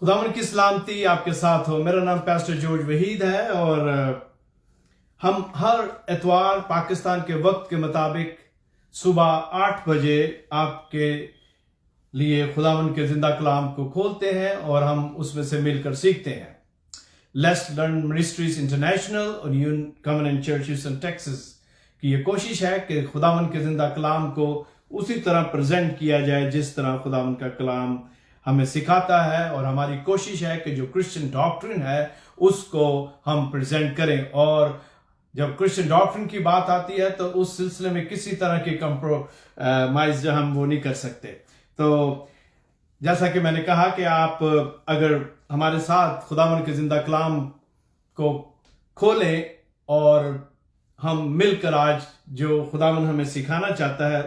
खुदावन की सलामती आपके साथ हो। मेरा नाम पास्टर जॉर्ज वहीद है और हम हर इतवार पाकिस्तान के वक्त के मुताबिक सुबह 8 बजे आपके लिए खुदावन के जिंदा कलाम को खोलते हैं और हम उसमें से मिलकर सीखते हैं। लेट्स लर्न मिनिस्ट्रीज इंटरनेशनल और यून कवेनेंट चर्च ह्यूस्टन टेक्सास की ये कोशिश है कि खुदावन के जिंदा कलाम को उसी तरह प्रेजेंट किया जाए जिस तरह खुदावन का कलाम हमें सिखाता है, और हमारी कोशिश है कि जो क्रिश्चियन डॉक्ट्रिन है उसको हम प्रेजेंट करें। और जब क्रिश्चियन डॉक्ट्रिन की बात आती है तो उस सिलसिले में किसी तरह की कंप्रोमाइज हम वो नहीं कर सकते। तो जैसा कि मैंने कहा कि आप अगर हमारे साथ खुदावन के जिंदा कलाम को खोलें और हम मिलकर आज जो खुदावन हमें सिखाना चाहता है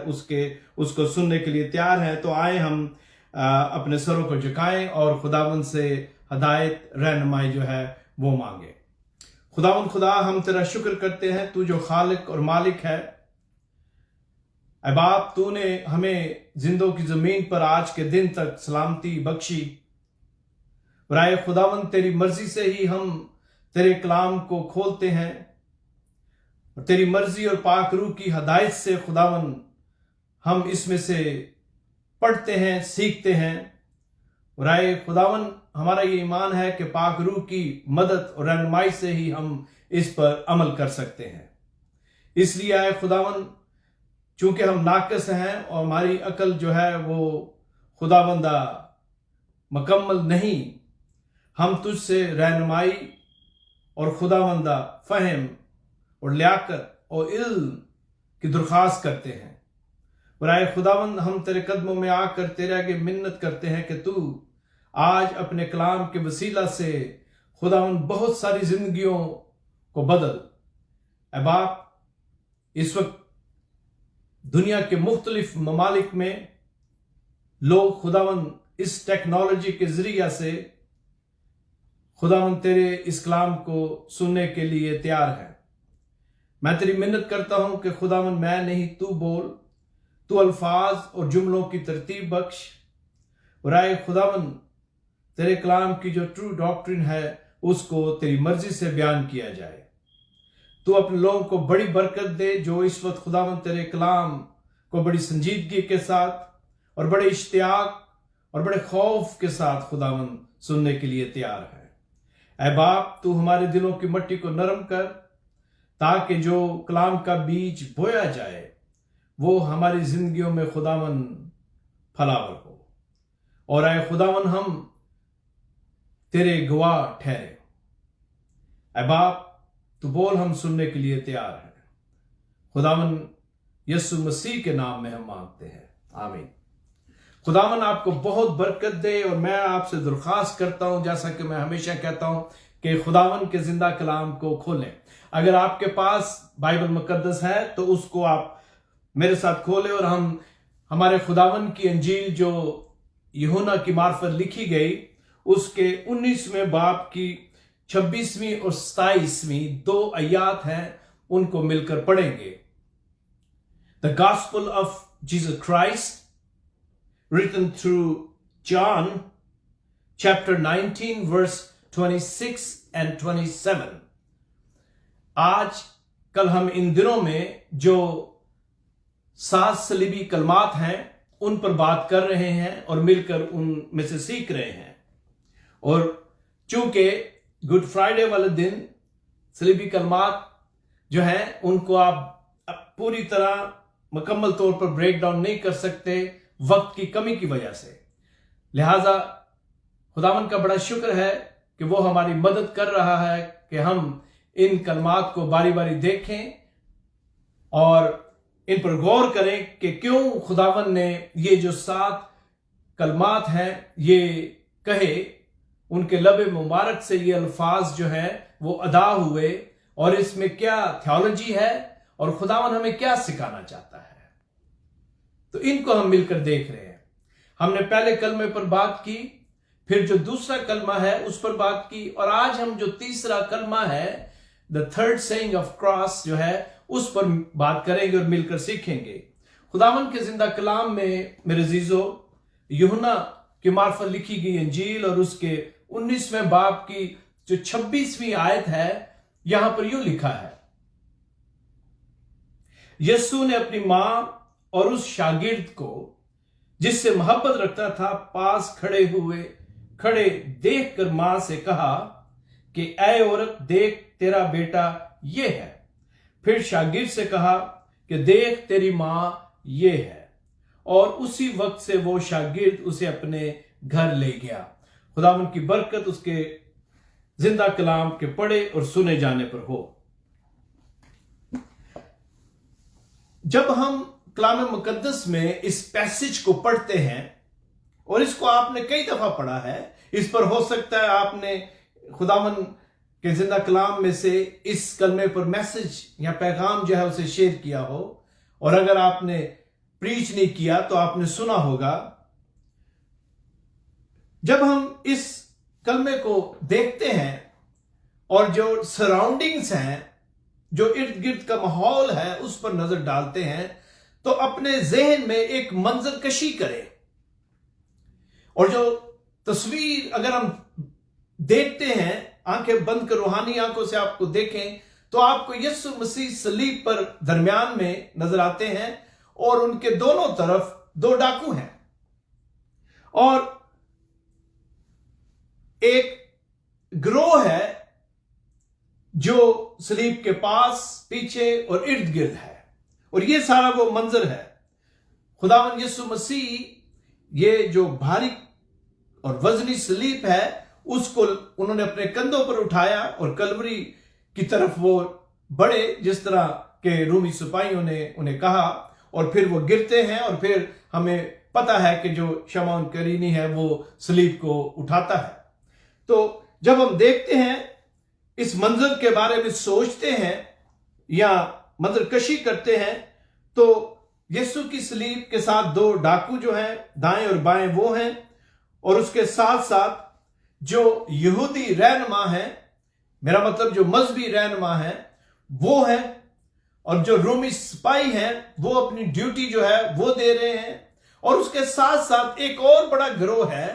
उसको सुनने के लिए तैयार हैं, तो आए हम अपने सरों को झुकाएं और खुदावन से हदायत रहनुमाई जो है वो मांगे। खुदावन खुदा, हम तेरा शुक्र करते हैं, तू जो खालिक और मालिक है। ऐ बाप, तूने हमें जिंदों की जमीन पर आज के दिन तक सलामती बख्शी। राय खुदावन, तेरी मर्जी से ही हम तेरे कलाम को खोलते हैं और तेरी मर्जी और पाक रूह की हदायत से खुदावन हम इसमें से पढ़ते हैं, सीखते हैं। और आए खुदावन, हमारा ये ईमान है कि पाक रूह की मदद और रहनुमाई से ही हम इस पर अमल कर सकते हैं। इसलिए आए खुदावन, चूंकि हम नाकिस हैं और हमारी अकल जो है वो खुदावंदा मुकम्मल नहीं, हम तुझसे रहनुमाई और खुदावंदा फहम और लियाकत और इल्म की दरख्वास्त करते हैं। और आए खुदावंद, हम तेरे कदमों में आकर तेरे आगे मिन्नत करते हैं कि तू आज अपने कलाम के वसीला से खुदावंद बहुत सारी जिंदगियों को बदल। ऐ बाप, इस वक्त दुनिया के मुख्तलिफ ममालिक में लोग खुदावंद इस टेक्नोलॉजी के जरिया से खुदावंद तेरे इस कलाम को सुनने के लिए तैयार है। मैं तेरी मिन्नत करता हूं कि खुदावंद मैं नहीं तू बोल, तू अल्फाज और जुमलों की तरतीब बख्श। और आए खुदावंद, तेरे कलाम की जो ट्रू डॉक्ट्रिन है उसको तेरी मर्जी से बयान किया जाए। तू अपने लोगों को बड़ी बरकत दे जो इस वक्त खुदावंद तेरे कलाम को बड़ी संजीदगी के साथ और बड़े इश्तियाक और बड़े खौफ के साथ खुदावंद सुनने के लिए तैयार है। ऐ बाप, तू हमारे दिलों की मट्टी को नरम कर ताकि जो कलाम का बीज बोया जाए वो हमारी जिंदगियों में खुदावन फलावर हो। और आए खुदावन, हम तेरे गवाह ठहरे। ऐ बाप, तू बोल, हम सुनने के लिए तैयार हैं। खुदावन यीशु मसीह के नाम में हम मांगते हैं, आमीन। खुदावन आपको बहुत बरकत दे। और मैं आपसे दरख्वास्त करता हूं, जैसा कि मैं हमेशा कहता हूं, कि खुदावन के जिंदा कलाम को खोलें। अगर आपके पास बाइबल मुकद्दस है तो उसको आप मेरे साथ खोले और हम हमारे खुदावन की अंजील जो यूहन्ना की मार्फत लिखी गई उसके 19वें बाब की 26वीं और 27वीं 2 आयत हैं, उनको मिलकर पढ़ेंगे। The gospel of Jesus Christ written through John chapter 19 verse 26 and 27। आज कल हम इन दिनों में जो 7 सलीबी कलमात हैं उन पर बात कर रहे हैं और मिलकर उनमें से सीख रहे हैं। और चूंकि गुड फ्राइडे वाले दिन सलीबी कलमात जो हैं उनको आप पूरी तरह मुकम्मल तौर पर ब्रेक डाउन नहीं कर सकते वक्त की कमी की वजह से, लिहाजा खुदावन का बड़ा शुक्र है कि वो हमारी मदद कर रहा है कि हम इन कलमात को बारी बारी देखें और इन पर गौर करें कि क्यों खुदावन ने ये जो 7 कलमात हैं ये कहे, उनके लबे मुबारक से ये अल्फाज जो हैं वो अदा हुए और इसमें क्या थियोलॉजी है और खुदावन हमें क्या सिखाना चाहता है। तो इनको हम मिलकर देख रहे हैं। हमने पहले कलमे पर बात की, फिर जो दूसरा कलमा है उस पर बात की, और आज हम जो तीसरा कलमा है the third saying of cross जो है उस पर बात करेंगे और मिलकर सीखेंगे। खुदावन के जिंदा कलाम में मेरे अजीजों यूहन्ना के मार्फत लिखी गई इंजील और उसके 19वें बाब की जो 26वीं आयत है, यहां पर यूं लिखा है, यीशु ने अपनी मां और उस शागिर्द को जिससे मोहब्बत रखता था पास खड़े देखकर मां से कहा कि ऐ औरत, देख तेरा बेटा ये है। फिर शागिर्द से कहा कि देख तेरी मां ये है। और उसी वक्त से वो शागिर्द उसे अपने घर ले गया। खुदावंद की बरकत उसके जिंदा कलाम के पढ़े और सुने जाने पर हो। जब हम कलाम मुकद्दस में इस पैसेज को पढ़ते हैं, और इसको आपने कई दफा पढ़ा है, इस पर हो सकता है आपने खुदावंद के जिंदा कलाम में से इस कलमे पर मैसेज या पैगाम जो है उसे शेयर किया हो, और अगर आपने प्रीच नहीं किया तो आपने सुना होगा। जब हम इस कलमे को देखते हैं और जो सराउंडिंग्स हैं, जो इर्द गिर्द का माहौल है, उस पर नजर डालते हैं, तो अपने जहन में एक मंजर कशी करें, और जो तस्वीर अगर हम देखते हैं, आंखें बंद कर रूहानी आंखों से आपको देखें, तो आपको यीशु मसीह सलीब पर दरमियान में नजर आते हैं और उनके दोनों तरफ दो डाकू हैं, और एक गिरोह है जो सलीब के पास, पीछे और इर्द गिर्द है, और ये सारा वो मंजर है। खुदावंद यीशु मसीह ये जो भारी और वजनी सलीब है उसको उन्होंने अपने कंधों पर उठाया और कलवरी की तरफ वो बढ़े, जिस तरह के रूमी सिपाहियों ने उन्हें कहा, और फिर वो गिरते हैं, और फिर हमें पता है कि जो शमौन करीनी है वो सलीब को उठाता है। तो जब हम देखते हैं, इस मंजर के बारे में सोचते हैं या मंजर कशी करते हैं, तो यीशु की सलीब के साथ दो डाकू जो हैं दाएं और बाएं वो हैं, और उसके साथ साथ जो यहूदी रहनुमा है, मेरा मतलब जो मजहबी रहनुमा है वो है, और जो रोमी सिपाही हैं वो अपनी ड्यूटी जो है वो दे रहे हैं, और उसके साथ साथ एक और बड़ा गिरोह है,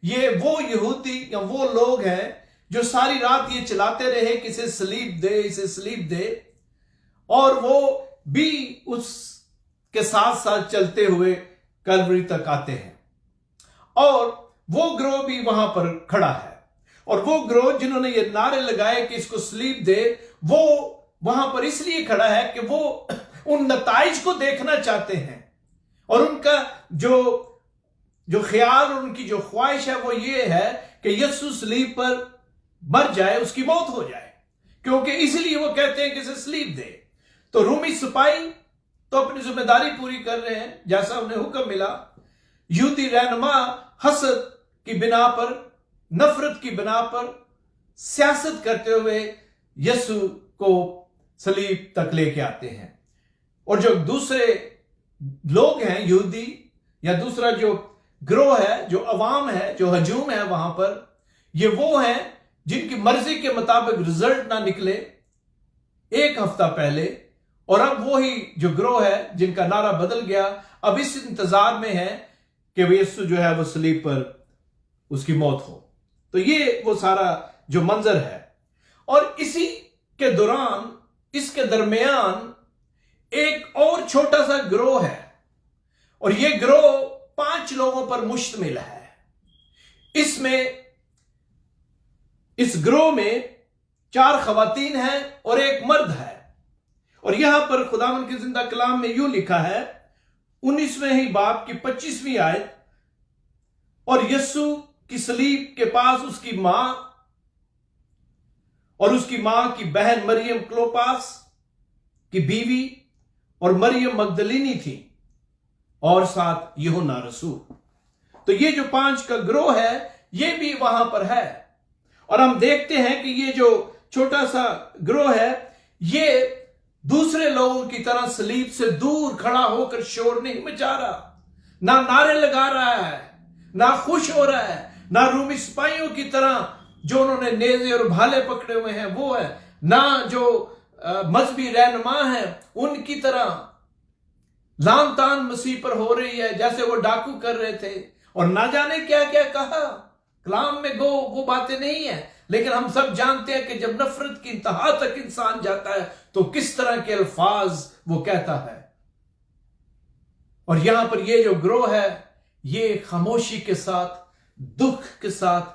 ये वो यहूदी या वो लोग हैं जो सारी रात ये चलाते रहे कि इसे सलीब दे, इसे सलीब दे, और वो भी उसके साथ साथ चलते हुए कलवरी तक आते हैं, और वो गिरोह भी वहां पर खड़ा है, और वो गिरोह जिन्होंने ये नारे लगाए कि इसको सलीब दे, वो वहां पर इसलिए खड़ा है कि वो उन नताइज को देखना चाहते हैं, और उनका जो ख्याल और उनकी जो ख्वाहिश है वो ये है कि यीशु सलीब पर मर जाए, उसकी मौत हो जाए, क्योंकि इसलिए वो कहते हैं कि इसे सलीब दे। तो रूमी सिपाही तो अपनी जिम्मेदारी पूरी कर रहे हैं जैसा उन्हें हुक्म मिला। यहूदी रहनुमा हसद की बिना पर, नफरत की बिना पर सियासत करते हुए यीशु को सलीब तक लेके आते हैं, और जो दूसरे लोग हैं यहूदी या दूसरा जो गिरोह है, जो अवाम है, जो हजूम है वहां पर, ये वो हैं जिनकी मर्जी के मुताबिक रिजल्ट ना निकले एक हफ्ता पहले, और अब वो ही जो गिरोह है जिनका नारा बदल गया, अब इस इंतजार में है कि यीशु जो है वो सलीब पर उसकी मौत हो। तो ये वो सारा जो मंजर है, और इसी के दौरान, इसके दरमियान एक और छोटा सा गिरोह है, और ये गिरोह 5 लोगों पर मुश्तमिल है। इस गिरोह में 4 खवातीन हैं और 1 मर्द है, और यहां पर खुदावंद के जिंदा कलाम में यूं लिखा है 19वें ही बाब की 25वीं आयत, और यीशु की सलीब के पास उसकी मां और उसकी मां की बहन मरियम क्लोपास की बीवी और मरियम मगदलिनी थी, और साथ यूहन्ना रसूल। तो ये जो 5 का गिरोह है ये भी वहां पर है, और हम देखते हैं कि ये जो छोटा सा गिरोह है ये दूसरे लोगों की तरह सलीब से दूर खड़ा होकर शोर नहीं मचा रहा, ना नारे लगा रहा है, ना खुश हो रहा है, ना रूमी सिपाहियों की तरह जो उन्होंने नेज़े और भाले पकड़े हुए हैं वो है, ना जो मजहबी रहनुमा है उनकी तरह लान तान मसीह पर हो रही है जैसे वो डाकू कर रहे थे, اور نہ جانے کیا کیا کہا. کلام میں وہ باتیں نہیں ہیں، لیکن ہم سب جانتے ہیں کہ جب نفرت کی انتہا تک انسان جاتا ہے تو کس طرح کے الفاظ وہ کہتا ہے. اور یہاں پر یہ جو گروہ ہے، یہ خاموشی کے ساتھ، دکھ کے ساتھ،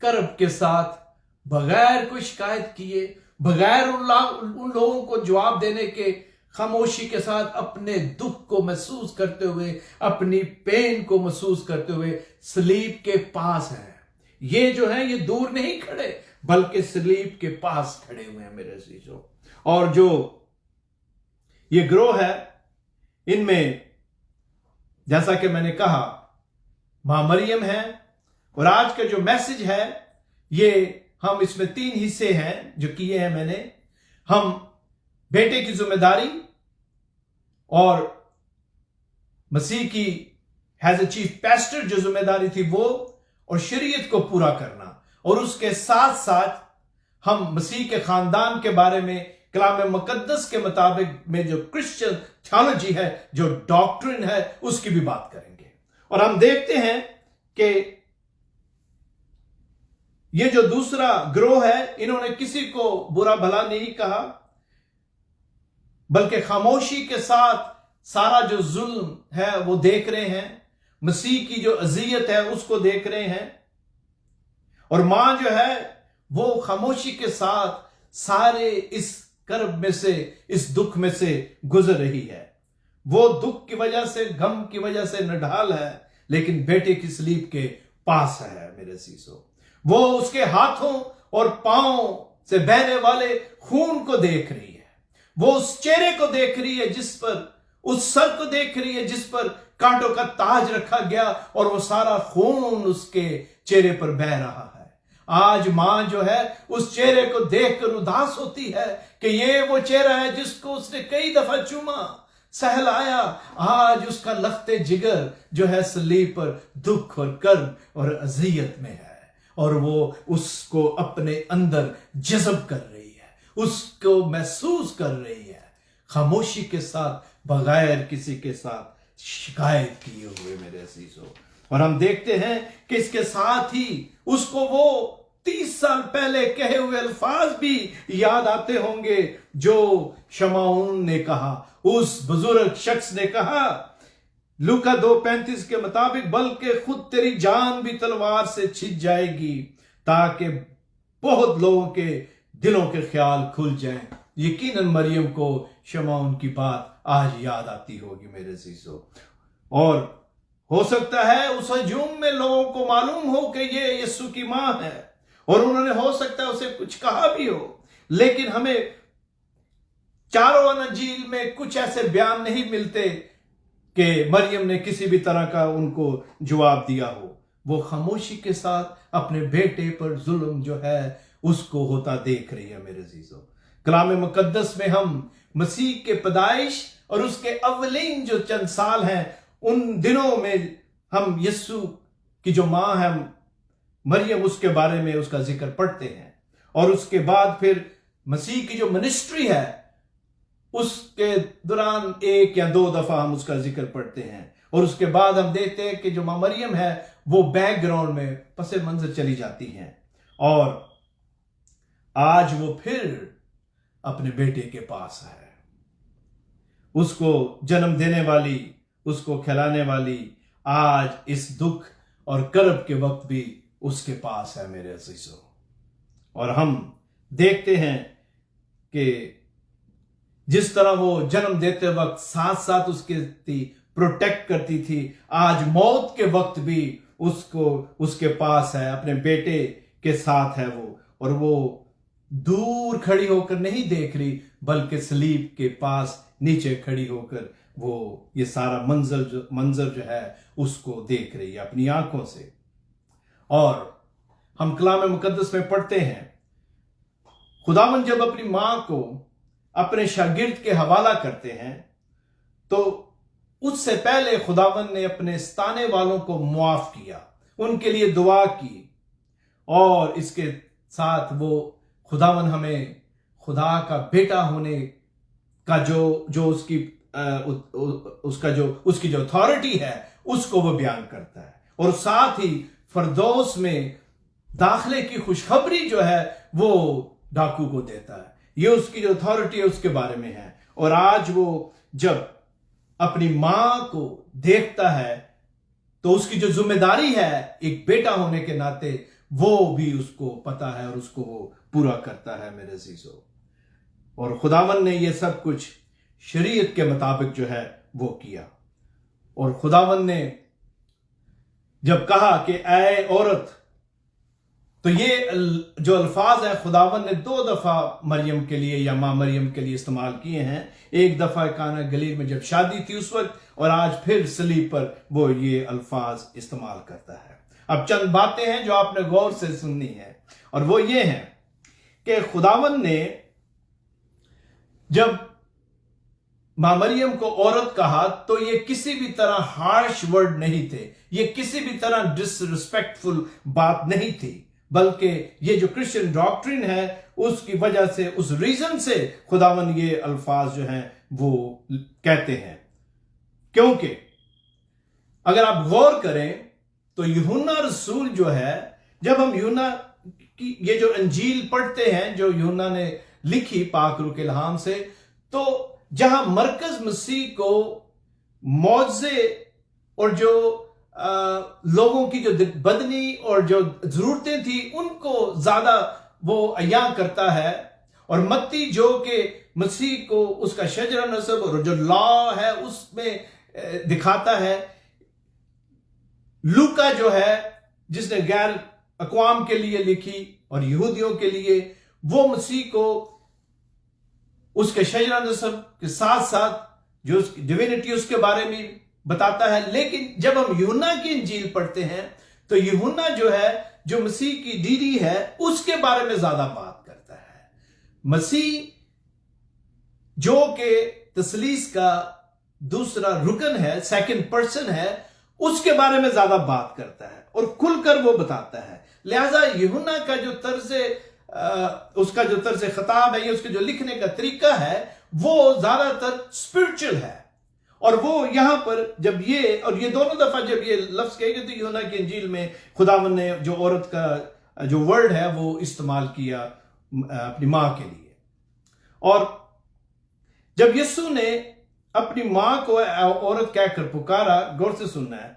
کرب کے ساتھ، بغیر کوئی شکایت کیے، بغیر ان لوگوں کو جواب دینے کے، خاموشی کے ساتھ اپنے دکھ کو محسوس کرتے ہوئے، اپنی پین کو محسوس کرتے ہوئے صلیب کے پاس ہیں. یہ جو ہیں یہ دور نہیں کھڑے، بلکہ صلیب کے پاس کھڑے ہوئے ہیں میرے عزیزو. اور جو یہ گروہ ہے، ان میں جیسا کہ میں نے کہا ماں مریم ہے. اور آج کا جو میسج ہے، یہ ہم اس میں 3 حصے ہیں جو کیے ہیں میں نے. ہم بیٹے کی ذمہ داری اور مسیح کی ایز اے چیف پیسٹر جو ذمہ داری تھی وہ، اور شریعت کو پورا کرنا، اور اس کے ساتھ ساتھ ہم مسیح کے خاندان کے بارے میں کلام مقدس کے مطابق میں جو کرسچن تھیولوجی ہے، جو ڈاکٹرن ہے، اس کی بھی بات کریں گے. اور ہم دیکھتے ہیں کہ یہ جو دوسرا گروہ ہے، انہوں نے کسی کو برا بھلا نہیں کہا، بلکہ خاموشی کے ساتھ سارا جو ظلم ہے وہ دیکھ رہے ہیں، مسیح کی جو اذیت ہے اس کو دیکھ رہے ہیں. اور ماں جو ہے وہ خاموشی کے ساتھ سارے اس کرب میں سے، اس دکھ میں سے گزر رہی ہے. وہ دکھ کی وجہ سے، غم کی وجہ سے نڈھال ہے، لیکن بیٹے کی صلیب کے پاس ہے میرے عزیزو. وہ اس کے ہاتھوں اور پاؤں سے بہنے والے خون کو دیکھ رہی ہے. وہ اس چہرے کو دیکھ رہی ہے جس پر، اس سر کو دیکھ رہی ہے جس پر کانٹوں کا تاج رکھا گیا، اور وہ سارا خون اس کے چہرے پر بہہ رہا ہے. آج ماں جو ہے اس چہرے کو دیکھ کر اداس ہوتی ہے کہ یہ وہ چہرہ ہے جس کو اس نے کئی دفعہ چوما، سہلایا. آج اس کا لخت جگر جو ہے صلیب پر دکھ اور کرب اور اذیت میں ہے، اور وہ اس کو اپنے اندر جذب کر رہی ہے، اس کو محسوس کر رہی ہے، خاموشی کے ساتھ، بغیر کسی کے ساتھ شکایت کیے ہوئے میرے عزیزو. اور ہم دیکھتے ہیں کہ اس کے ساتھ ہی اس کو وہ 30 سال پہلے کہے ہوئے الفاظ بھی یاد آتے ہوں گے جو شمعون نے کہا، اس بزرگ شخص نے کہا لوکا 2:35 کے مطابق، بلکہ خود تیری جان بھی تلوار سے چھن جائے گی تاکہ بہت لوگوں کے دلوں کے خیال کھل جائیں. یقیناً مریم کو شمعون کی بات آج یاد آتی ہوگی میرے عزیزو. اور ہو سکتا ہے اس ہجوم میں لوگوں کو معلوم ہو کہ یہ یسوع کی ماں ہے، اور انہوں نے ہو سکتا ہے اسے کچھ کہا بھی ہو، لیکن ہمیں چاروں انجیل میں کچھ ایسے بیان نہیں ملتے کہ مریم نے کسی بھی طرح کا ان کو جواب دیا ہو. وہ خاموشی کے ساتھ اپنے بیٹے پر ظلم جو ہے اس کو ہوتا دیکھ رہی ہے میرے عزیزو. کلام مقدس میں ہم مسیح کے پیدائش اور اس کے اولین جو چند سال ہیں، ان دنوں میں ہم یسوع کی جو ماں ہے مریم، اس کے بارے میں اس کا ذکر پڑھتے ہیں. اور اس کے بعد پھر مسیح کی جو منسٹری ہے اس کے دوران 1 یا 2 دفعہ ہم اس کا ذکر پڑھتے ہیں. اور اس کے بعد ہم دیکھتے ہیں کہ جو ماں مریم ہے وہ بیک گراؤنڈ میں پس منظر چلی جاتی ہیں، اور آج وہ پھر اپنے بیٹے کے پاس ہے. اس کو جنم دینے والی، اس کو کھلانے والی، آج اس دکھ اور کرب کے وقت بھی اس کے پاس ہے میرے عزیزو. اور ہم دیکھتے ہیں کہ جس طرح وہ جنم دیتے وقت ساتھ ساتھ اس کی پروٹیکٹ کرتی تھی، آج موت کے وقت بھی اس کو اس کے پاس ہے، اپنے بیٹے کے ساتھ ہے وہ. اور وہ دور کھڑی ہو کر نہیں دیکھ رہی، بلکہ صلیب کے پاس نیچے کھڑی ہو کر وہ یہ سارا منظر جو ہے اس کو دیکھ رہی ہے اپنی آنکھوں سے. اور ہم کلام مقدس میں پڑھتے ہیں خداوند جب اپنی ماں کو اپنے شاگرد کے حوالہ کرتے ہیں تو اس سے پہلے خداوند نے اپنے ستانے والوں کو معاف کیا، ان کے لیے دعا کی، اور اس کے ساتھ وہ خداوند ہمیں خدا کا بیٹا ہونے کا جو اس کی جو اتھارٹی ہے اس کو وہ بیان کرتا ہے. اور ساتھ ہی فردوس میں داخلے کی خوشخبری جو ہے وہ ڈاکو کو دیتا ہے. یہ اس کی جو اتھارٹی ہے اس کے بارے میں ہے. اور آج وہ جب اپنی ماں کو دیکھتا ہے تو اس کی جو ذمہ داری ہے ایک بیٹا ہونے کے ناطے وہ بھی اس کو پتا ہے اور اس کو وہ پورا کرتا ہے میرے عزیزو. اور خداوند نے یہ سب کچھ شریعت کے مطابق جو ہے وہ کیا. اور خداوند نے جب کہا کہ اے عورت، تو یہ جو الفاظ ہیں خداوند نے 2 دفعہ مریم کے لیے یا ماں مریم کے لیے استعمال کیے ہیں. ایک دفعہ کانا گلیل میں جب شادی تھی اس وقت، اور آج پھر صلیب پر وہ یہ الفاظ استعمال کرتا ہے. اب چند باتیں ہیں جو آپ نے غور سے سننی ہے، اور وہ یہ ہیں کہ خداوند نے جب ماں مریم کو عورت کہا تو یہ کسی بھی طرح ہارش ورڈ نہیں تھے، یہ کسی بھی طرح ڈس ریسپیکٹفل بات نہیں تھی، بلکہ یہ جو کرسچن ڈاکٹرن ہے اس کی وجہ سے، اس ریزن سے خداوند یہ الفاظ جو ہیں وہ کہتے ہیں. کیونکہ اگر آپ غور کریں تو یوحنا رسول جو ہے، جب ہم یوحنا کی یہ جو انجیل پڑھتے ہیں جو یوحنا نے لکھی پاک روح کے الہام سے، تو جہاں مرکز مسیح کو معجزے اور جو لوگوں کی جو بدنی اور جو ضرورتیں تھیں ان کو زیادہ وہ عیاں کرتا ہے، اور متی جو کہ مسیح کو اس کا شجرہ نسب اور جو لا ہے اس میں دکھاتا ہے. لوکا جو ہے جس نے غیر اقوام کے لیے لکھی اور یہودیوں کے لیے، وہ مسیح کو اس کے شجرہ نسب کے ساتھ ساتھ جو اس کی ڈیوینٹی اس کے بارے میں بتاتا ہے. لیکن جب ہم یوحنا کی انجیل پڑھتے ہیں تو یوحنا جو ہے جو مسیح کی ڈیڈی ہے اس کے بارے میں زیادہ بات کرتا ہے. مسیح جو کہ تثلیث کا دوسرا رکن ہے، سیکنڈ پرسن ہے، اس کے بارے میں زیادہ بات کرتا ہے اور کھل کر وہ بتاتا ہے. لہذا یوحنا کا جو اس کا جو طرز خطاب ہے یا اس کے جو لکھنے کا طریقہ ہے وہ زیادہ تر اسپرچل ہے. اور وہ یہاں پر جب یہ اور یہ دونوں دفعہ جب یہ لفظ کہے گئے تو یوحنا کی انجیل میں خداوند نے جو عورت کا جو ورڈ ہے وہ استعمال کیا اپنی ماں کے لیے. اور جب یسوع نے اپنی ماں کو عورت کہہ کر پکارا، غور سے سننا ہے،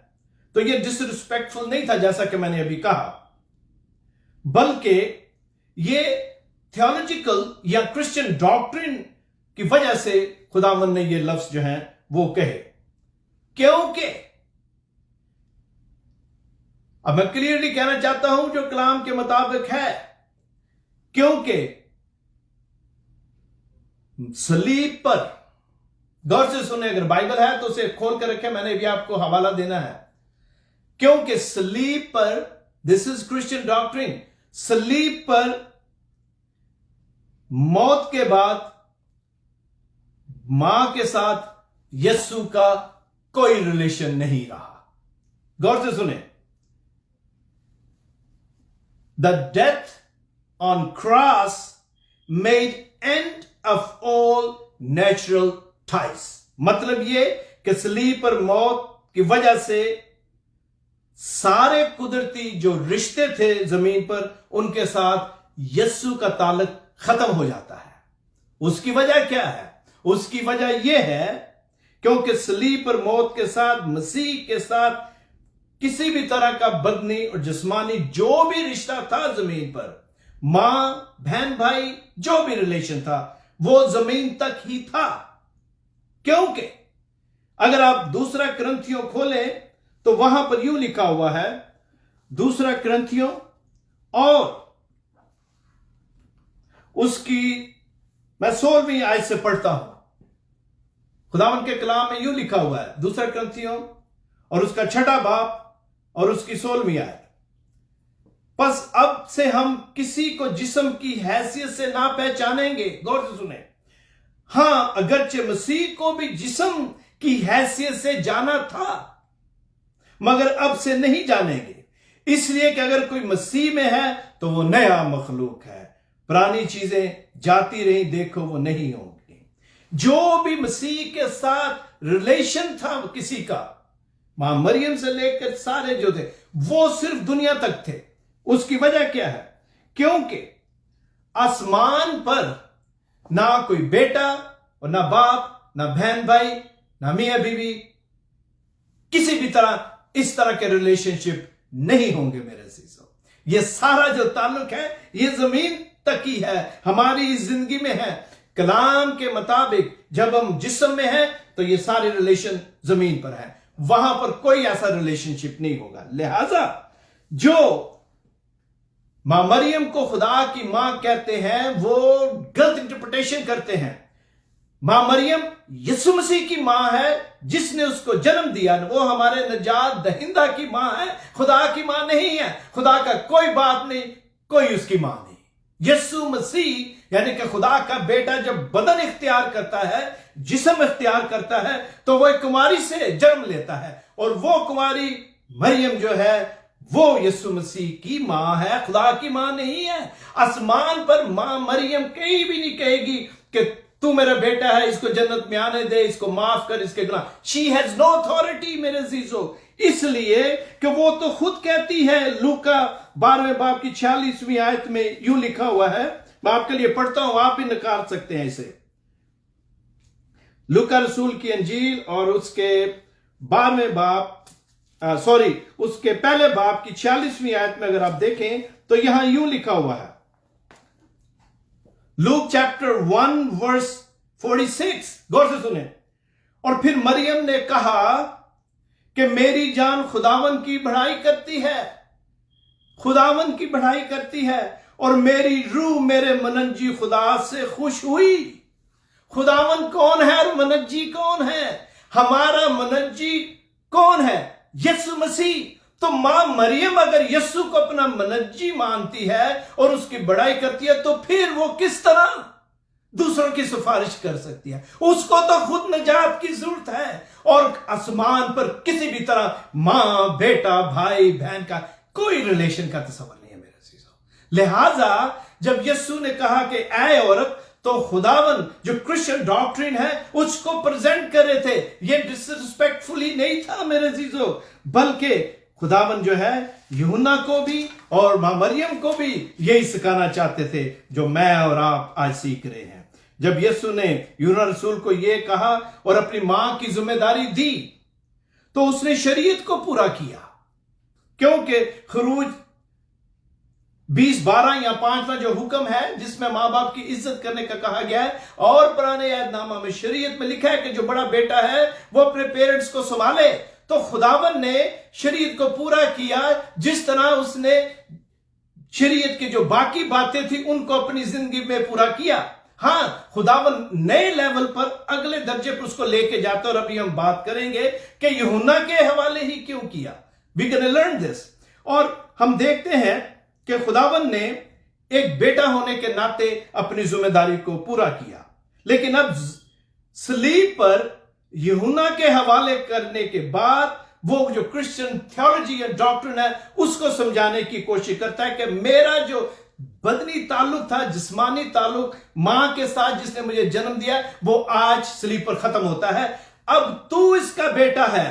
تو یہ ڈس ریسپیکٹفل نہیں تھا جیسا کہ میں نے ابھی کہا، بلکہ یہ تھیولوجیکل یا کرسچن ڈاکٹرن کی وجہ سے خداوند نے یہ لفظ جو ہیں وہ کہے. کیونکہ اب میں کلیئرلی کہنا چاہتا ہوں جو کلام کے مطابق ہے، کیونکہ صلیب پر، غور سے سنیں، اگر بائبل ہے تو اسے کھول کر رکھیں، میں نے بھی آپ کو حوالہ دینا ہے. کیونکہ صلیب پر، دس از کرسچن ڈاکٹرن، صلیب پر موت کے بعد ماں کے ساتھ یسوع کا کوئی ریلیشن نہیں رہا. غور سے سنیں، the death on cross made end of all natural ties. مطلب یہ کہ صلیب پر موت کی وجہ سے سارے قدرتی جو رشتے تھے زمین پر ان کے ساتھ یسوع کا تعلق ختم ہو جاتا ہے. اس کی وجہ کیا ہے؟ اس کی وجہ یہ ہے کیونکہ صلیب پر موت کے ساتھ مسیح کے ساتھ کسی بھی طرح کا بدنی اور جسمانی جو بھی رشتہ تھا زمین پر، ماں بہن بھائی جو بھی ریلیشن تھا وہ زمین تک ہی تھا. کیونکہ اگر آپ دوسرا کرنتھیوں کھولیں تو وہاں پر یوں لکھا ہوا ہے، دوسرا کرنتھیوں اور اس کی میں 16ویں آیت سے پڑھتا ہوں. خداوند کے کلام میں یوں لکھا ہوا ہے، دوسرا کرنتھیوں اور اس کا 6واں باب اور اس کی 16ویں آیت. پس اب سے ہم کسی کو جسم کی حیثیت سے نہ پہچانیں گے. غور سے سنیں، ہاں اگرچہ مسیح کو بھی جسم کی حیثیت سے جانا تھا مگر اب سے نہیں جانیں گے، اس لیے کہ اگر کوئی مسیح میں ہے تو وہ نیا مخلوق ہے، پرانی چیزیں جاتی رہیں، دیکھو وہ نہیں ہوں گی. جو بھی مسیح کے ساتھ ریلیشن تھا کسی کا، मां मरियम से लेकर सारे जो थे वो सिर्फ दुनिया तक थे। उसकी वजह क्या है? क्योंकि आसमान पर ना कोई बेटा और ना बाप, ना बहन भाई, ना मियां बीवी, किसी भी तरह इस तरह के रिलेशनशिप नहीं होंगे मेरे अजीजों। ये सारा जो ताल्लुक है ये जमीन तक ही है, हमारी इस जिंदगी में है। कलाम के मुताबिक जब हम जिस्म में हैं तो ये सारे रिलेशन जमीन पर है, वहां पर कोई ऐसा रिलेशनशिप नहीं होगा। लिहाजा जो मां मरियम को खुदा की मां कहते हैं वो गलत इंटरप्रिटेशन करते हैं। मां मरियम यीशु मसीह की मां है जिसने उसको जन्म दिया, वो हमारे निजात दहिंदा की मां है, खुदा की मां नहीं है। खुदा का कोई बाप नहीं, कोई उसकी मां नहीं। यीशु मसीह यानी कि खुदा का बेटा जब बदन इख्तियार करता है, जिस्म इख्तियार करता है, तो वो एक कुमारी से जन्म लेता है, और वो कुमारी मरियम जो है वो यीशु मसीह की मां है, खुदा की मां नहीं है। आसमान पर मां मरियम कहीं भी नहीं कहेगी कि तू मेरा बेटा है, इसको जन्नत में आने दे, इसको माफ कर इसके गुनाह। शी हैज नो अथॉरिटी मेरे अजीजों, इसलिए कि वो तो खुद कहती है। लूका 12वें बाब की 46वीं आयत में यूं लिखा हुआ है, मैं आपके लिए पढ़ता हूं, आप भी निकाल सकते हैं इसे। लूका रसूल की अंजील और उसके 12वें बाब उसके पहले बाब की 46वीं आयत में अगर आप देखें तो यहां यूं लिखा हुआ है, लूक चैप्टर 1 वर्स 46, गौर से सुने। और फिर मरियम ने कहा कि मेरी जान खुदावन की बढ़ाई करती है, खुदावन की बढ़ाई करती है, और मेरी रूह मेरे मनज्जी खुदा से खुश हुई। खुदावन कौन है और मनज्जी कौन है? हमारा मनज्जी कौन है? यीशु मसीह। तो मां मरियम अगर यीशु को अपना मनज्जी मानती है और उसकी बड़ाई करती है, तो फिर वो किस तरह दूसरों की सिफारिश कर सकती है? उसको तो खुद निजात की जरूरत है, और आसमान पर किसी भी तरह मां बेटा भाई बहन का कोई रिलेशन का तस्वर नहीं है मेरे अजीजों। लिहाजा जब यीशु ने कहा कि ऐ औरत, तो खुदावन जो क्रिश्चियन डॉक्ट्रिन है उसको प्रेजेंट कर रहे थे। ये डिसरिस्पेक्टफुली नहीं था मेरे अजीजों, बल्कि खुदावन जो है यूहन्ना को भी और मां मरियम को भी यही सिखाना चाहते थे जो मैं और आप आज सीख रहे हैं। जब यीशु ने यूहन्ना रसूल को यह कहा और अपनी मां की जिम्मेदारी दी, तो उसने शरीयत को पूरा किया, क्योंकि खरूज 20:12 या 5वां जो हुक्म है जिसमें मां बाप की इज्जत करने का कहा गया है, और पुराने यादनामा में शरीयत में लिखा है कि जो बड़ा बेटा है वो अपने पेरेंट्स को संभाले। तो खुदावन ने शरीयत को पूरा किया, जिस तरह उसने शरीयत की जो बाकी बातें थी उनको अपनी जिंदगी में पूरा किया। हां, खुदावन नए लेवल पर अगले दर्जे पर उसको लेके जाता, और अभी हम बात करेंगे कि यूहन्ना के हवाले ही क्यों किया। We can learn this. और हम देखते हैं कि खुदावन ने एक बेटा होने के नाते अपनी जिम्मेदारी को पूरा किया, लेकिन अब सलीब पर यूहन्ना के हवाले करने के बाद वो जो क्रिश्चियन थियोलॉजी या डॉक्ट्रिन है उसको समझाने की कोशिश करता है कि मेरा जो बदनी ताल्लुक था, जिस्मानी ताल्लुक मां के साथ जिसने मुझे जन्म दिया, वो आज सलीब पर खत्म होता है। अब तू इसका बेटा है,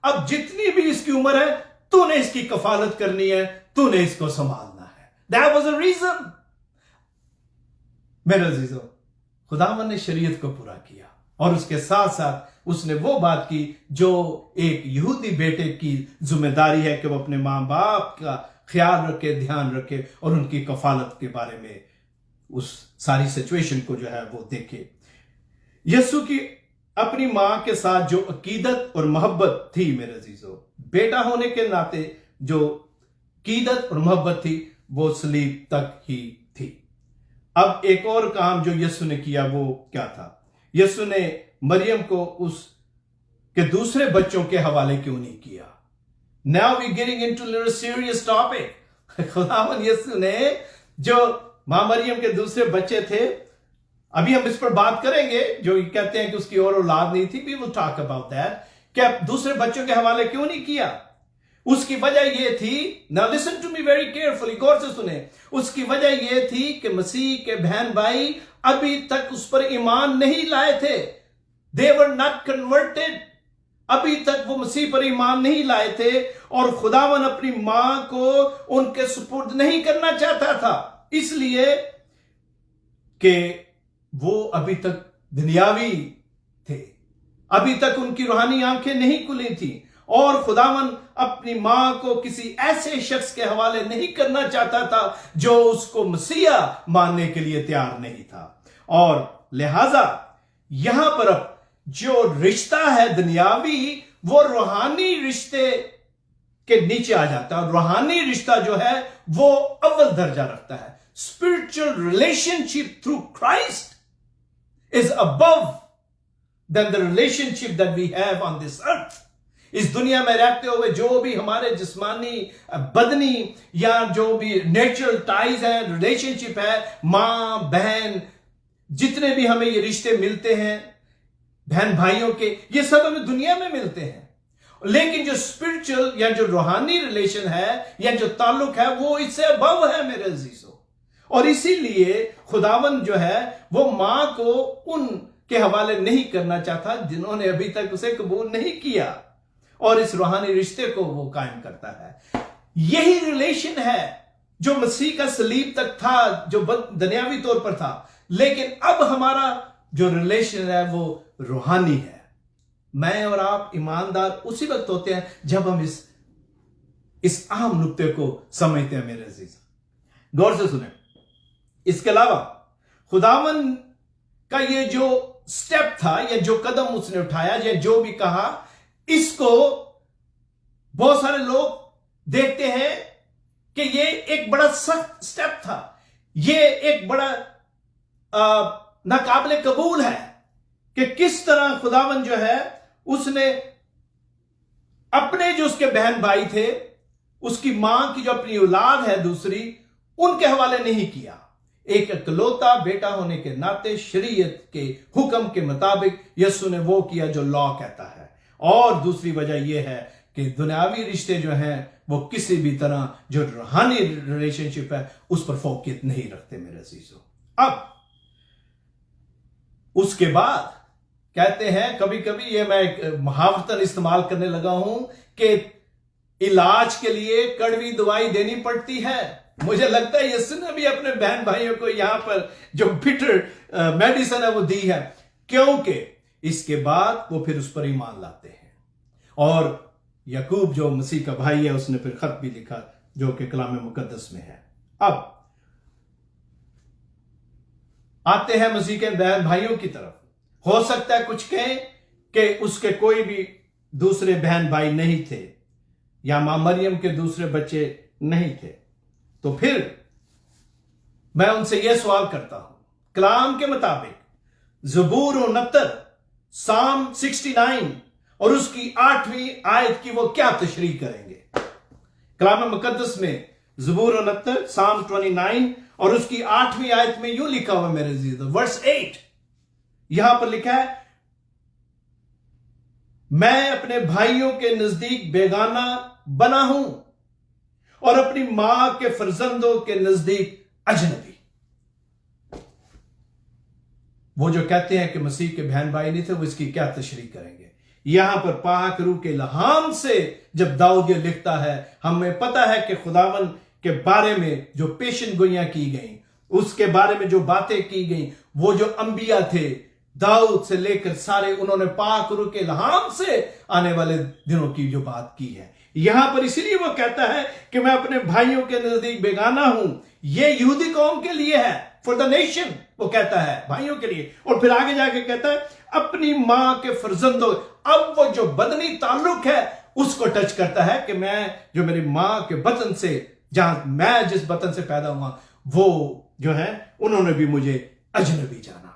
अब जितनी भी इसकी उम्र है तूने इसकी कफालत करनी है, तूने इसको संभालना है। That was a reason. मेरे अजीजों, खुदावन ने शरीयत को पूरा किया, और उसके साथ साथ उसने वो बात की जो एक यहूदी बेटे की जिम्मेदारी है कि वो अपने मां बाप का ख्याल रखे, ध्यान रखे, और उनकी कफालत के बारे में उस सारी सिचुएशन को जो है वो देखे। यीशु की अपनी मां के साथ जो अकीदत और मोहब्बत थी मेरे अजीजों, बेटा होने के नाते जो अकीदत और मोहब्बत थी, वो सलीब तक ही थी। अब एक और काम जो यीशु ने किया वो क्या था? यीशु ने मरियम को उसके दूसरे बच्चों के हवाले क्यों नहीं किया? Now we getting into serious topic. खुदावन यीशु ने जो मां मरियम के दूसरे बच्चे थे, अभी हम इस पर बात करेंगे, जो कहते हैं कि उसकी और औलाद नहीं थी, we will talk about that, क्या दूसरे बच्चों के हवाले क्यों नहीं किया? उसकी वजह यह थी, now listen to me very carefully, गौर से सुने। उसकी वजह यह थी कि मसीह के बहन भाई अभी तक उस पर ईमान नहीं लाए थे। They were not converted. अभी तक वो मसीह पर ईमान नहीं लाए थे और खुदावन अपनी मां को उनके सुपुर्द नहीं करना चाहता था, इसलिए कि वो अभी तक दुनियावी थे, अभी तक उनकी रूहानी आंखें नहीं खुली थी और खुदावन अपनी मां को किसी ऐसे शख्स के हवाले नहीं करना चाहता था जो उसको मसीहा मानने के लिए तैयार नहीं था। और लिहाजा यहां पर अब जो रिश्ता है दुनियावी, वो रूहानी रिश्ते के नीचे आ जाता है और रूहानी रिश्ता जो है वो अव्वल दर्जा रखता है। Spiritual relationship through Christ is above than the relationship that we have on this earth. इस दुनिया में रहते हुए जो भी हमारे जिस्मानी, बदनी या जो भी नेचुरल टाइज है, रिलेशनशिप है, मां बहन, जितने भी हमें ये रिश्ते मिलते हैं बहन भाइयों के, ये सब हमें दुनिया में मिलते हैं। लेकिन जो स्पिरिचुअल या जो रूहानी रिलेशन है या जो ताल्लुक है वो इससे अबव है मेरे अजीजों। और इसीलिए खुदावन जो है वो मां को उनके हवाले नहीं करना चाहता जिन्होंने अभी तक उसे कबूल नहीं किया, और इस रूहानी रिश्ते को वो कायम करता है। यही रिलेशन है जो मसीह का सलीब तक था, जो दुनियावी तौर पर था, लेकिन अब हमारा जो रिलेशन है वो रूहानी है। मैं और आप ईमानदार उसी वक्त होते हैं जब हम इस अहम नुक्ते को समझते हैं मेरे अजीज। गौर से सुने। इसके अलावा खुदावन का ये जो स्टेप था या जो कदम उसने उठाया या जो भी कहा, इसको बहुत सारे लोग देखते हैं कि ये एक बड़ा सख्त स्टेप था, ये एक बड़ा नाकाबिले कबूल है कि किस तरह खुदावन जो है उसने अपने जो उसके बहन भाई थे, उसकी मां की जो अपनी औलाद है दूसरी, उनके हवाले नहीं किया। एक इकलौता बेटा होने के नाते शरीयत के हुक्म के मुताबिक यीशु ने वो किया जो लॉ कहता है। और दूसरी वजह यह है कि दुनियावी रिश्ते जो हैं वो किसी भी तरह जो रूहानी रिलेशनशिप है उस पर फोकस नहीं रखते मेरे अजीजों। अब उसके बाद कहते हैं, कभी कभी ये मैं एक मुहावरतन इस्तेमाल करने लगा हूं कि इलाज के लिए कड़वी दवाई देनी पड़ती है। मुझे लगता है यीशु ने भी अपने बहन भाइयों को यहां पर जो बिटर मेडिसिन है वो दी है, क्योंकि इसके बाद वो फिर उस पर ईमान लाते हैं। और याकूब जो मसीह का भाई है उसने फिर खत भी लिखा जो कि कलाम मुकद्दस में है। अब आते हैं मसीह के बहन भाइयों की तरफ। हो सकता है कुछ कहें कि उसके कोई भी दूसरे बहन भाई नहीं थे या मां मरियम के दूसरे बच्चे नहीं थे, तो फिर मैं उनसे यह सवाल करता हूं, कलाम के मुताबिक ज़बूर 69 साम 69 और उसकी 8वीं आयत की वो क्या तशरीह करेंगे? कलाम मुकद्दस में ज़बूर 69 साम 29 और उसकी 8वीं आयत में यूं लिखा हुआ मेरे अजीज, वर्स 8 यहां पर लिखा है, मैं अपने भाइयों के नजदीक बेगाना बना हूं और अपनी मां के फर्जंदों के नजदीक अजनबी। वो जो कहते हैं कि मसीह के बहन भाई नहीं थे, वो इसकी क्या तशरीह करेंगे? यहां पर पाक रूह के इल्हाम से जब दाऊद ये लिखता है, हमें पता है कि खुदावन के बारे में जो पेशन गोइयां की गई, उसके बारे में जो बातें की गई, वो जो अंबिया थे दाऊद से लेकर सारे, उन्होंने पाक रूह के इल्हाम से आने वाले दिनों की जो बात की है। यहां पर इसीलिए वो कहता है कि मैं अपने भाइयों के नजदीक बेगाना हूं। ये यहूदी कौम के लिए है, फॉर द नेशन, वो कहता है भाइयों के लिए। और फिर आगे जाके कहता है अपनी मां के फर्जंदों। अब वो जो बदनी ताल्लुक है उसको टच करता है कि मैं जो मेरी मां के बतन से, जहां मैं जिस बतन से पैदा हुआ, वो जो है उन्होंने भी मुझे अजनबी जाना।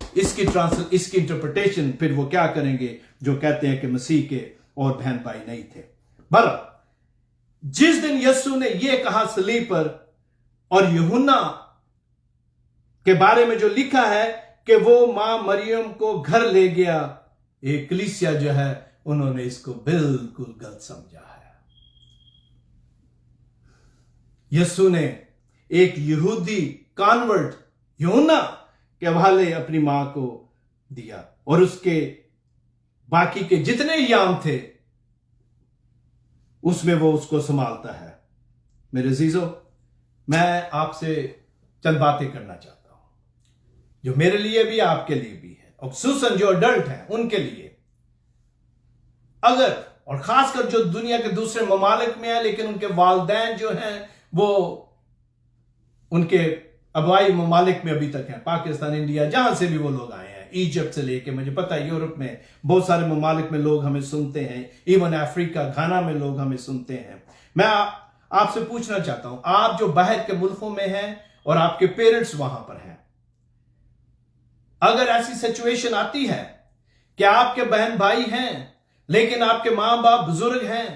इसकी इंटरप्रिटेशन फिर वो क्या करेंगे जो कहते हैं कि मसीह के और बहन भाई नहीं थे। बहरहाल जिस दिन यीशु ने यह कहा सलीब पर, और यूहन्ना के बारे में जो लिखा है कि वो मां मरियम को घर ले गया, एक कलीसिया जो है उन्होंने इसको बिल्कुल गलत समझा है। यीशु ने एक यहूदी कन्वर्ट यूहन्ना के हवाले अपनी मां को दिया और उसके बाकी के जितने याम थे उसमें वो उसको संभालता है। मेरे अजीजों, मैं आपसे चंद बातें करना चाहता हूं जो मेरे लिए भी आपके लिए भी है, और खुसूसन जो अडल्ट हैं उनके लिए। अगर और खासकर जो दुनिया के दूसरे ममालिक में है लेकिन उनके वालिदैन जो हैं वो उनके अगवाई ममालिक में अभी तक हैं, पाकिस्तान, इंडिया, जहां से भी वो लोग आए हैं, इजिप्ट से लेके, मुझे पता है यूरोप में बहुत सारे ममालिक में लोग हमें सुनते हैं, इवन अफ्रीका, घाना में लोग हमें सुनते हैं। मैं आपसे पूछना चाहता हूं, आप जो बाहर के मुल्कों में हैं और आपके पेरेंट्स वहां पर हैं, अगर ऐसी सिचुएशन आती है कि आपके बहन भाई हैं लेकिन आपके मां बाप बुजुर्ग हैं,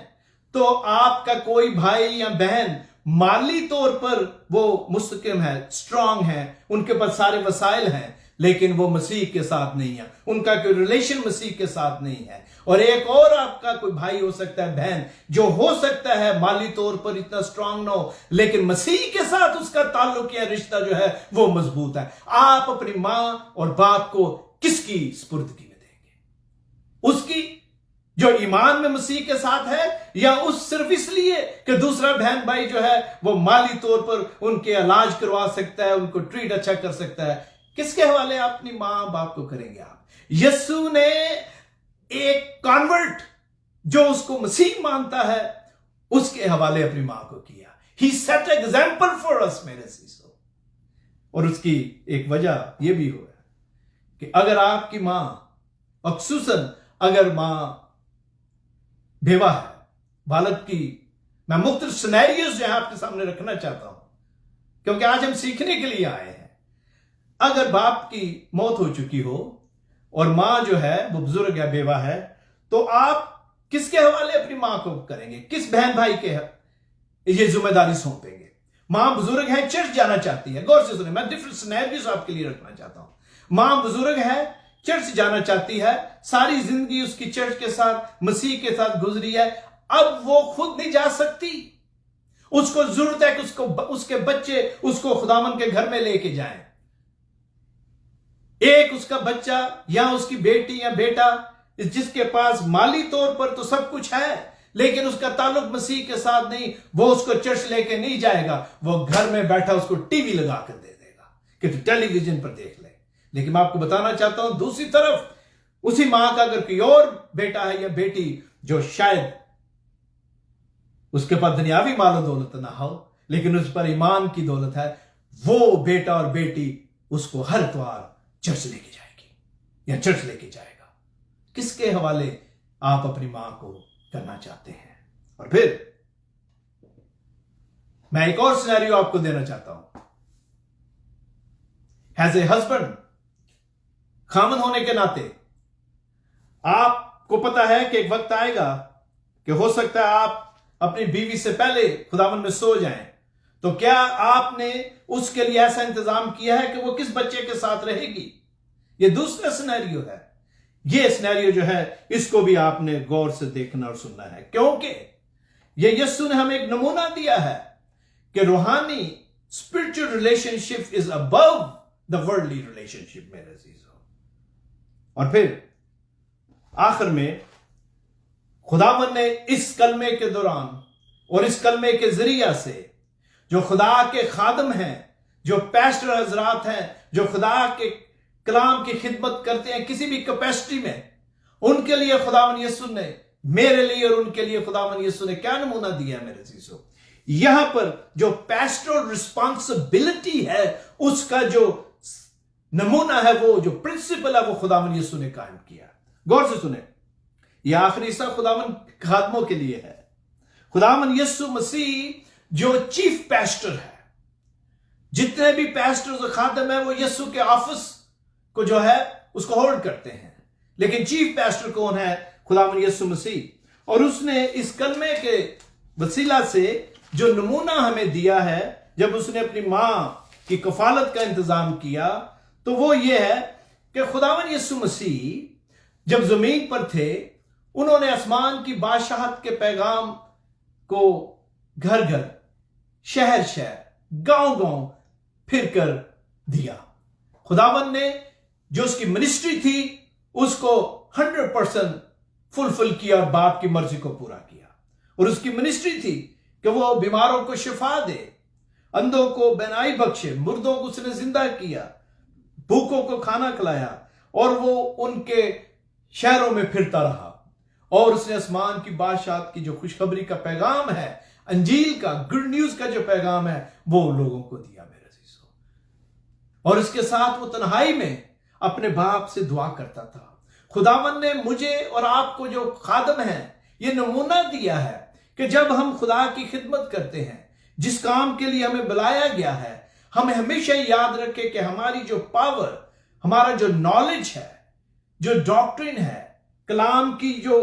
तो आपका कोई भाई या बहन माली तौर पर वो मुस्तकिम है, स्ट्रांग है, उनके पास सारे वसाइल हैं, लेकिन वो मसीह के साथ नहीं है, उनका कोई रिलेशन मसीह के साथ नहीं है। और एक और आपका कोई भाई हो सकता है, बहन, जो हो सकता है माली तौर पर इतना स्ट्रांग ना हो लेकिन मसीह के साथ उसका ताल्लुक या रिश्ता जो है वो मजबूत है। आप अपनी मां और बाप को किसकी स्पुर्दगी में देंगे? उसकी जो ईमान में मसीह के साथ है, या उस सिर्फ इसलिए कि दूसरा बहन भाई जो है वो माली तौर पर उनके इलाज करवा सकता है, उनको ट्रीट अच्छा कर सकता है? किसके हवाले आप अपनी मां बाप को करेंगे? आप यीशु ने एक कन्वर्ट जो उसको मसीह मानता है उसके हवाले अपनी मां को किया। ही सेट एग्जाम्पल फॉर अस, मेरे सीसो। और उसकी एक वजह यह भी हुआ कि अगर आपकी मां, अखसूसन अगर मां बेवा है, बालक की, मैं मुख्तलिफ सिनेरियोज जो है आपके सामने रखना चाहता हूं क्योंकि आज हम सीखने के लिए आए हैं। अगर बाप की मौत हो चुकी हो और मां जो है वो बुजुर्ग है, बेवा है, तो आप किसके हवाले अपनी मां को करेंगे? किस बहन भाई के ये जिम्मेदारी सौंपेंगे? मां बुजुर्ग है, चर्च जाना चाहती है, गौर से सुने, मैं डिफरेंट सिनेरियोज आपके लिए रखना चाहता हूं। मां बुजुर्ग है, चर्च जाना चाहती है, सारी जिंदगी उसकी चर्च के साथ, मसीह के साथ गुजरी है, अब वो खुद नहीं जा सकती, उसको जरूरत है कि उसके बच्चे उसको खुदावन के घर में लेके जाएं। एक उसका बच्चा या उसकी बेटी या बेटा जिसके पास माली तौर पर तो सब कुछ है लेकिन उसका ताल्लुक मसीह के साथ नहीं, वो उसको चर्च लेके नहीं जाएगा, वो घर में बैठा उसको टीवी लगा कर दे देगा कि तू टेलीविजन पर देख ले। लेकिन मैं आपको बताना चाहता हूं, दूसरी तरफ उसी मां का अगर कोई और बेटा है या बेटी जो शायद उसके पास दुनियावी मालो दौलत ना हो लेकिन उस पर ईमान की दौलत है, वो बेटा और बेटी उसको हर इतवार चर्च लेके जाएगी या चर्च लेके जाएगा। किसके हवाले आप अपनी मां को करना चाहते हैं? और फिर मैं एक और सिनेरियो आपको देना चाहता हूं। एज ए हस्बैंड, खामन होने के नाते आपको पता है कि एक वक्त आएगा कि हो सकता है आप अपनी बीवी से पहले खुदावन में सो जाएं, तो क्या आपने उसके लिए ऐसा इंतजाम किया है कि वो किस बच्चे के साथ रहेगी? ये दूसरा सिनेरियो है। ये सिनेरियो जो है इसको भी आपने गौर से देखना और सुनना है, क्योंकि ये यीशु ने हमें एक नमूना दिया है कि रूहानी spiritual relationship is above the worldly relationship, मेरे अजीजों। और फिर आखिर में खुदावन ने इस कलमे के दौरान और इस कलमे के जरिया से जो खुदा के खादम हैं, जो पैस्टर हजरात हैं, जो खुदा के कलाम की खिदमत करते हैं किसी भी कैपेसिटी में, उनके लिए खुदावन यीशु ने, मेरे लिए और उनके लिए खुदावन यीशु ने क्या नमूना दिया मेरे अजीजों? यहां पर जो पैस्टरल रिस्पॉन्सिबिलिटी है उसका जो नमूना है, वो जो प्रिंसिपल है, वो खुदावन यीशु ने कायम किया। गौर से सुने, यह आखिरी हिस्सा खुदावन खादमों के लिए है। खुदावन यीशु मसीह जो चीफ पैस्टर है, जितने भी पैस्टर्स और खादम है वो यीशु के ऑफिस को जो है उसको होल्ड करते हैं, लेकिन चीफ पैस्टर कौन है? खुदावन यीशु मसीह। और उसने इस कलमे के वसीला से जो नमूना हमें दिया है, जब उसने अपनी मां की कफालत का इंतजाम किया, तो वो ये है कि खुदावन यीशु मसीह जब जमीन पर थे, उन्होंने आसमान की बादशाहत के पैगाम को घर घर, शहर शहर, गांव गांव फिर कर दिया। खुदावन ने जो उसकी मिनिस्ट्री थी उसको 100% फुलफिल किया और बाप की मर्जी को पूरा किया। और उसकी मिनिस्ट्री थी कि वो बीमारों को शिफा दे, अंधों को बेनाई बख्शे, मुर्दों को उसने जिंदा किया, भूखों को खाना खिलाया, और वो उनके शहरों में फिरता रहा। और उसने आसमान की बादशाहत की जो खुशखबरी का पैगाम है, अंजील का, गुड न्यूज का जो पैगाम है, वो लोगों को दिया मेरे अजीजों। और इसके साथ वो तन्हाई में अपने बाप से दुआ करता था। खुदावन ने मुझे और आपको जो खादम है ये नमूना दिया है कि जब हम खुदा की खिदमत करते हैं, जिस काम के लिए हमें बुलाया गया है, हमें हमेशा याद रखें कि हमारी जो पावर, हमारा जो नॉलेज है, जो डॉक्ट्रिन है, कलाम की जो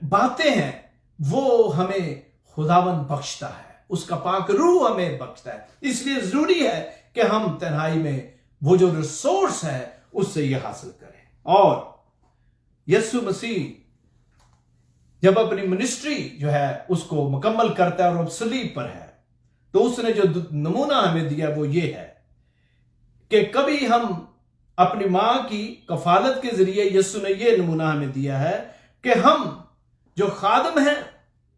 बातें हैं, वो हमें खुदावन बख्शता है, उसका पाक रूह हमें बख्शता है। इसलिए जरूरी है कि हम तन्हाई में वो जो रिसोर्स है उससे ये हासिल करें। और यीशु मसीह जब अपनी मिनिस्ट्री जो है उसको मुकम्मल करता है और अब सलीब पर है, तो उसने जो नमूना हमें दिया वो ये है कि कभी हम अपनी मां की कफालत के जरिए, यीशु ने ये नमूना हमें दिया है कि हम जो खादम है,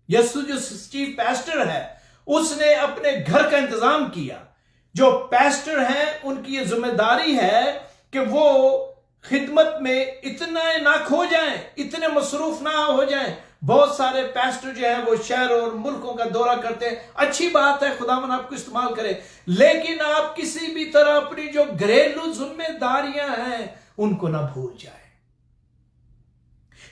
यीशु जो चीफ पैस्टर है, उसने अपने घर का इंतजाम किया। जो पैस्टर हैं उनकी ये जिम्मेदारी है कि वो खिदमत में इतना ना खो जाएं, इतने मसरूफ ना हो जाएं। बहुत सारे पैस्टर जो हैं वो शहरों और मुल्कों का दौरा करते हैं, अच्छी बात है, खुदावन आपको इस्तेमाल करे, लेकिन आप किसी भी तरह अपनी जो घरेलू जिम्मेदारियां हैं उनको ना भूल जाए।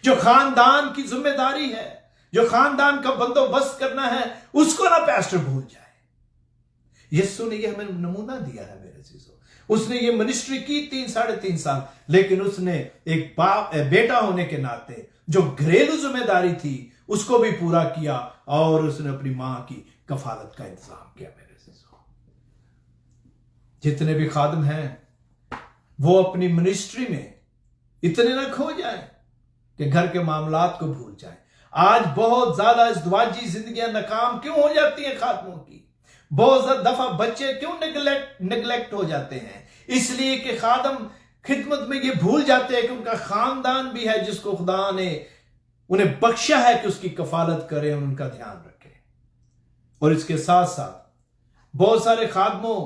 जो खानदान की जिम्मेदारी है, जो खानदान का बंदोबस्त करना है, उसको ना पैस्टर भूल जाए। यीशु ने ये हमें नमूना दिया है मेरे चीजों। उसने ये मिनिस्ट्री की 3-3.5 साल, लेकिन उसने एक बेटा होने के नाते जो घरेलू जिम्मेदारी थी उसको भी पूरा किया, और उसने अपनी मां की कफालत का इंतजाम किया मेरे चीजों। जितने भी खादम हैं वो अपनी मिनिस्ट्री में इतने ना खो जाएं कि घर के मामलात को भूल जाएं। आज बहुत ज्यादा इज़्दिवाजी जिंदगियां नाकाम क्यों हो जाती हैं खादमों की? बहुत ज्यादा दफा बच्चे क्यों निगलेक्ट हो जाते हैं? इसलिए कि खादम खिदमत में ये भूल जाते हैं कि उनका खानदान भी है जिसको खुदा ने उन्हें बख्शा है कि उसकी कफालत करें और उनका ध्यान रखें। और इसके साथ साथ बहुत सारे खादमों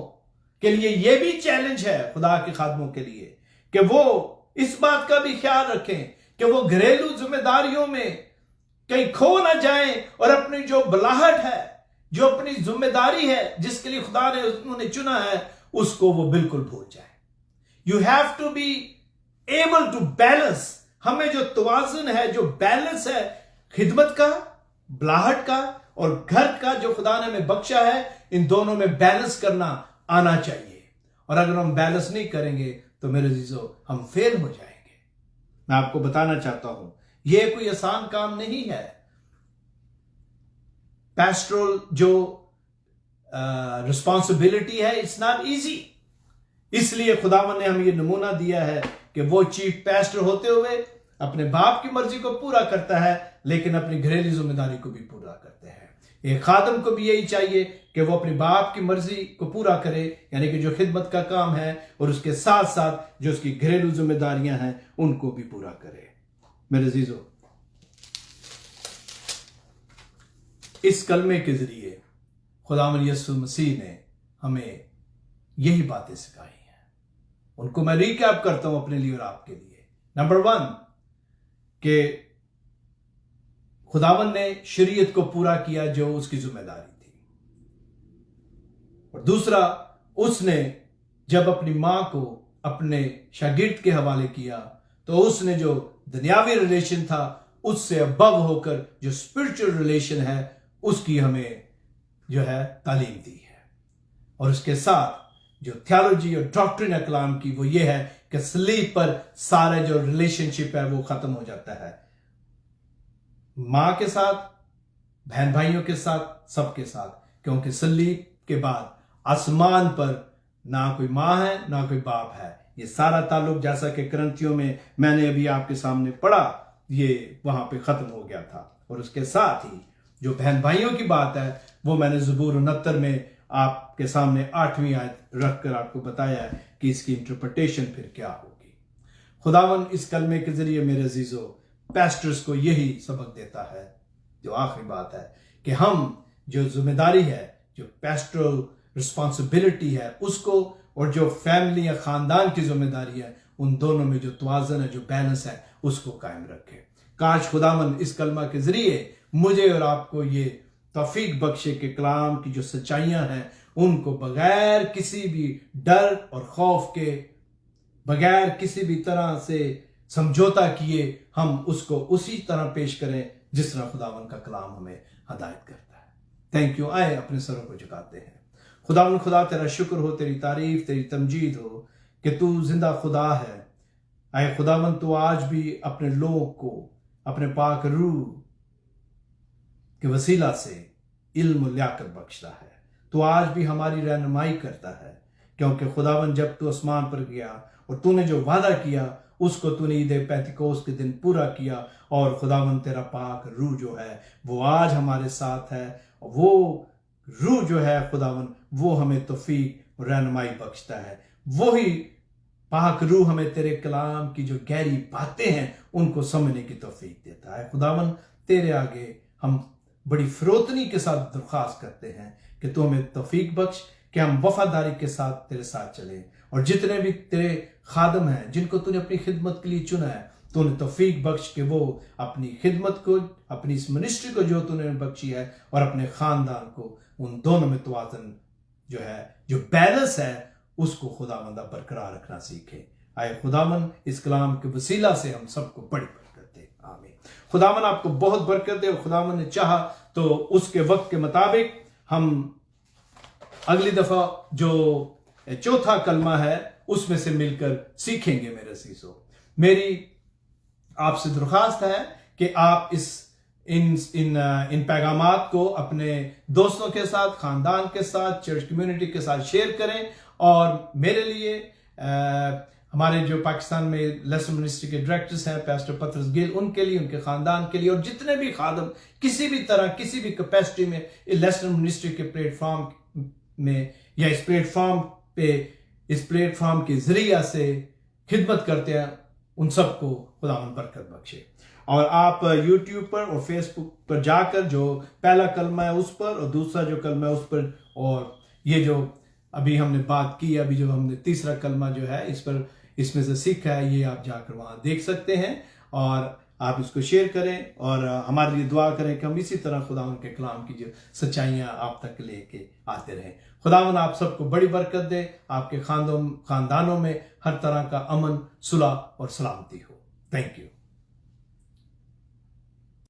के लिए यह भी चैलेंज है, खुदा के खादमों के लिए, कि वो इस बात का भी ख्याल रखें कि वो घरेलू जिम्मेदारियों में कहीं खो ना जाएं और अपनी जो बलाहट है, जो अपनी जिम्मेदारी है जिसके लिए खुदा ने उन्हें चुना है, उसको वो बिल्कुल भूल जाए। You have to be able to balance. हमें जो तवाज़ुन है, जो बैलेंस है खिदमत का, बलाहट का और घर का जो खुदा ने हमें बख्शा है, इन दोनों में बैलेंस करना आना चाहिए। और अगर हम बैलेंस नहीं करेंगे तो मेरे अजीजों हम फेल हो जाएंगे। मैं आपको बताना चाहता हूं यह कोई आसान काम नहीं है। पैस्टोरल जो रिस्पॉन्सिबिलिटी है, इट्स नॉट इजी। इसलिए खुदावन ने हमें यह नमूना दिया है कि वो चीफ पैस्टर होते हुए अपने बाप की मर्जी को पूरा करता है, लेकिन अपनी घरेलू जिम्मेदारी को भी पूरा करते हैं। एक खादम को भी यही चाहिए कि वो अपने बाप की मर्जी को पूरा करे, यानी कि जो खिदमत का काम है, और उसके साथ साथ जो उसकी घरेलू जिम्मेदारियां हैं उनको भी पूरा करे। मेरे अजीजों, इस कलमे के जरिए खुदावंद यीशु मसीह ने हमें यही बातें सिखाई हैं। उनको मैं रिकैप करता हूं अपने लिए और आपके लिए। नंबर 1 कि खुदावंद ने शरीयत को पूरा किया जो उसकी जिम्मेदारी थी, और दूसरा, उसने जब अपनी मां को अपने शागिर्द के हवाले किया तो उसने जो दुनियावी रिलेशन था उससे अबव होकर जो स्पिरिचुअल रिलेशन है उसकी हमें जो है तालीम दी है। और उसके साथ जो थियोलॉजी और डॉक्ट्रिन कलाम की वो ये है कि सलीब पर सारे जो रिलेशनशिप है वो खत्म हो जाता है, मां के साथ, बहन भाइयों के साथ, सबके साथ, क्योंकि सलीब के बाद आसमान पर ना कोई मां है ना कोई बाप है। ये सारा ताल्लुक, जैसा कि करंथियों में मैंने अभी आपके सामने पढ़ा, ये वहां पे खत्म हो गया था। और उसके साथ ही जो बहन भाइयों की बात है वो मैंने ज़बूर 69 में आपके सामने 8वीं आयत रखकर आपको बताया है कि इसकी इंटरप्रिटेशन फिर क्या होगी। खुदावन इस कलमे के जरिए मेरे अजीजों پیسٹرز کو یہی سبق دیتا ہے، جو آخری بات ہے کہ ہم جو ذمہ داری ہے، جو پیسٹرل رسپانسبلٹی ہے اس کو، اور جو فیملی یا خاندان کی ذمہ داری ہے، ان دونوں میں جو توازن ہے، جو بیلنس ہے، اس کو قائم رکھے۔ کاش خداوند اس کلمہ کے ذریعے مجھے اور آپ کو یہ توفیق بخشے کہ کلام کی جو سچائیاں ہیں ان کو بغیر کسی بھی ڈر اور خوف کے، بغیر کسی بھی طرح سے سمجھوتا کیے، ہم اس کو اسی طرح پیش کریں جس طرح خداوند کا کلام ہمیں ہدایت کرتا ہے۔ Thank you. آئے اپنے سروں کو جھکاتے ہیں۔ خداوند خدا تیرا شکر ہو، تیری تعریف، تیری تمجید ہو کہ تو زندہ خدا ہے۔ اے خداوند تو آج بھی اپنے لوگ کو اپنے پاک روح کے وسیلہ سے علم و لیاقت بخشتا ہے۔ تو آج بھی ہماری رہنمائی کرتا ہے، کیونکہ خداوند جب تو آسمان پر گیا اور تو نے جو وعدہ کیا اس کو تو نے عید پینتیکوست کے دن پورا کیا، اور خداوند تیرا پاک روح جو ہے وہ آج ہمارے ساتھ ہے۔ وہ روح جو ہے خداوند وہ ہمیں توفیق اور رہنمائی بخشتا ہے۔ وہی پاک روح ہمیں تیرے کلام کی جو گہری باتیں ہیں ان کو سمجھنے کی توفیق دیتا ہے۔ خداوند تیرے آگے ہم بڑی فروتنی کے ساتھ درخواست کرتے ہیں کہ تو ہمیں توفیق بخش کہ ہم وفاداری کے ساتھ تیرے ساتھ چلیں، اور جتنے بھی تیرے خادم ہیں جن کو تو نے اپنی خدمت کے لیے چنا ہے، تو نے توفیق بخش کہ وہ اپنی خدمت کو، اپنی اس منسٹری کو جو تو نے بخشی ہے، اور اپنے خاندان کو، ان دونوں میں توازن جو ہے، جو بیلنس ہے، اس کو خداوند برقرار رکھنا سیکھے۔ آئے خداوند اس کلام کے وسیلہ سے ہم سب کو بڑی برکت دے۔ آمین۔ خداوند آپ کو بہت برکت دے، اور خداوند نے چاہا تو اس کے وقت کے مطابق ہم اگلی دفعہ جو چوتھا کلمہ ہے اس میں سے مل کر سیکھیں گے۔ میرے عزیزو، میری آپ سے درخواست ہے کہ آپ ان پیغامات کو اپنے دوستوں کے ساتھ، خاندان کے ساتھ، چرچ کمیونٹی کے ساتھ شیئر کریں، اور میرے لیے ہمارے جو پاکستان میں لیسن منسٹری کے ڈائریکٹرز ہیں پاسٹر پطرس گل، ان کے لیے، ان کے خاندان کے لیے، اور جتنے بھی خادم کسی بھی طرح، کسی بھی کیپیسٹی میں لیسن منسٹری کے پلیٹ فارم میں یا اس پلیٹ فارم پہ، اس پلیٹ فارم کے ذریعہ سے خدمت کرتے ہیں، ان سب کو خداوند برکت بخشے۔ اور آپ یوٹیوب پر اور فیس بک پر جا کر جو پہلا کلمہ ہے اس پر، اور دوسرا جو کلمہ ہے اس پر، اور یہ جو ابھی ہم نے بات کی، ابھی جو ہم نے تیسرا کلمہ جو ہے اس پر، اس میں سے سیکھا ہے، یہ آپ جا کر وہاں دیکھ سکتے ہیں، اور آپ اس کو شیئر کریں، اور ہمارے لیے دعا کریں کہ ہم اسی طرح خداوند کے کلام کی جو سچائیاں آپ تک لے کے آتے رہیں۔ خداوند آپ سب کو بڑی برکت دے، آپ کے خاندانوں میں ہر طرح کا امن، صلح اور سلامتی ہو۔ Thank you.